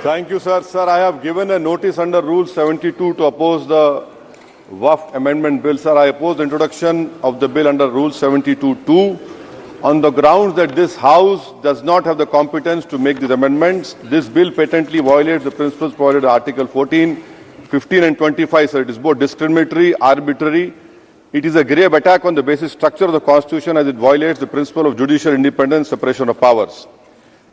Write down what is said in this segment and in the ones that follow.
Thank you, sir. Sir, I have given a notice under Rule 72 to oppose the Waqf Amendment Bill. Sir, I oppose the introduction of the bill under Rule 72(2) on the grounds that this House does not have the competence to make these amendments. This bill patently violates the principles provided in Article 14, 15 and 25, sir. It is both discriminatory, arbitrary. It is a grave attack on the basic structure of the Constitution as it violates the principle of judicial independence, separation of powers.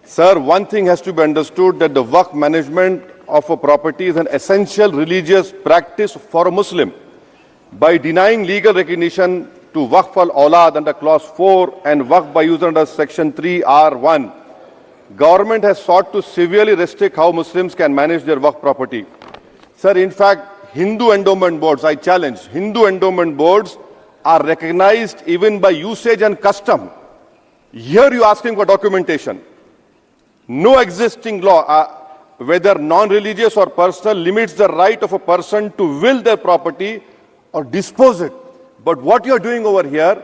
Sir, one thing has to be understood, that the Waqf management of a property is an essential religious practice for a Muslim. By denying legal recognition to Waqf al-Awlad under Clause 4 and Waqf by user under Section 3(r)(1), government has sought to severely restrict how Muslims can manage their Waqf property. Sir, in fact, Hindu endowment boards, I challenge, Hindu endowment boards are recognized even by usage and custom. Here you are asking for documentation. No existing law, whether non-religious or personal, limits the right of a person to will their property or dispose it. But what you are doing over here,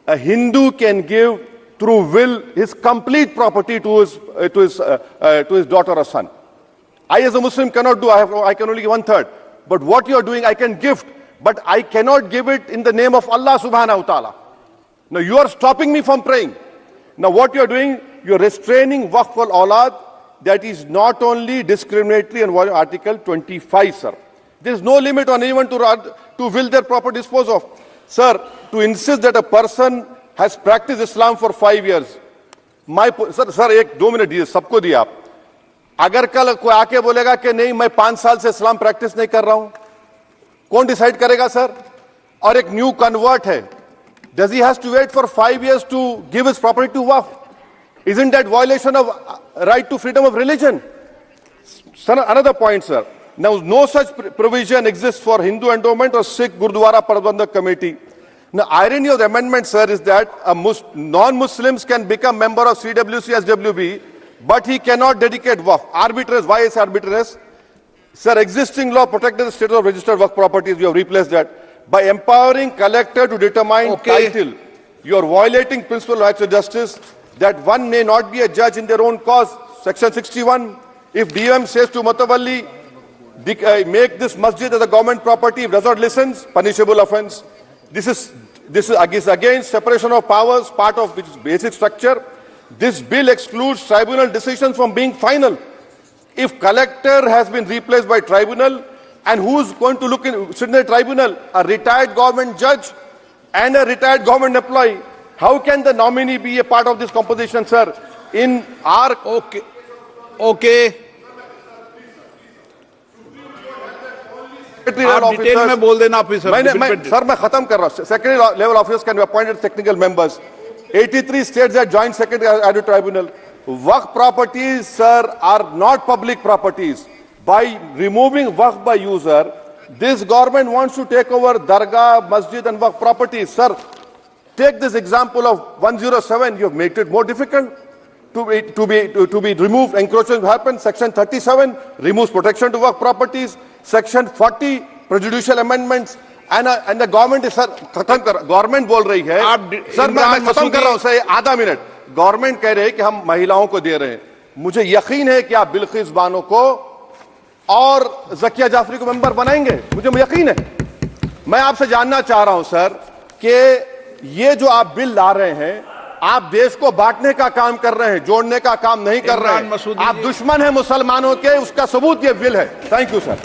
a Hindu can give through will his complete property to his daughter or son. I as a Muslim cannot do, I can only give 1/3. But what you are doing, I can gift, but I cannot give it in the name of Allah subhanahu wa ta'ala. Now you are stopping me from praying. Now what you are doing, you are restraining Waqf al-Awlad. That is not only discriminatory and violating Article 25, sir. There is no limit on anyone to will their property dispose of. Sir, to insist that a person has practiced Islam for 5 years. Sir, एक 2 minute दिए, सबको दिया आप. अगर कल कोई आके बोलेगा कि नहीं मैं 5 साल से इस्लाम प्रैक्टिस नहीं कर रहा हूं, कौन डिसाइड करेगा सर? और एक न्यू कन्वर्ट है, does he has to wait for 5 years to give his property to Waqf? Isn't that violation of right to freedom of religion? Sir, another point, sir. Now, no such provision exists for Hindu endowment or Sikh Gurdwara Prabandhak Committee. Now, irony of the amendment, sir, is that non-Muslims can become member of CWC, SWB, but he cannot dedicate Waqf. Arbitrariness, why is arbitrariness? Sir, existing law protected the status of registered Waqf properties. We have replaced that. By empowering collector to determine title, you are violating principle of rights of justice, that one may not be a judge in their own cause. Section 61, if DM says to Mutawalli, make this masjid as a government property, if does not listen, punishable offense. This is against separation of powers, part of which is basic structure. This bill excludes tribunal decisions from being final. If collector has been replaced by tribunal, and who's going to sit in the tribunal? A retired government judge and a retired government employee. How can the nominee be a part of this composition, sir? In our... Okay. आप detail में बोल देना officer. Sir मैं खत्म कर रहा हूं. Secondary level officers can be appointed technical members. 83 states that joint secretary tribunal. Waqf properties, sir, are not public properties. By removing Waqf by user, this government wants to take over Dargah, Masjid and Waqf properties. Sir, take this example of 107. You have made it more difficult to be removed. Encroachment happens. Section 37 removes protection to Waqf properties. Section 40 prejudicial amendments. And the government is, sir, government बोल रही है. Sir मैं खत्म कर रहा हूं sir, आधा minute. Government कह रहे हैं कि हम महिलाओं को दे रहे हैं. मुझे यकीन है कि आप बिल्किस बानो को और ज़किया जाफरी को मेंबर बनाएंगे. मुझे यकीन है. मैं आपसे जानना चाह रहा हूं सर कि ये जो आप बिल ला रहे हैं, आप देश को बांटने का काम कर रहे हैं, जोड़ने का काम नहीं कर रहे हैं. आप दुश्मन हैं मुसलमानों के, उसका सबूत ये बिल है. Thank you sir.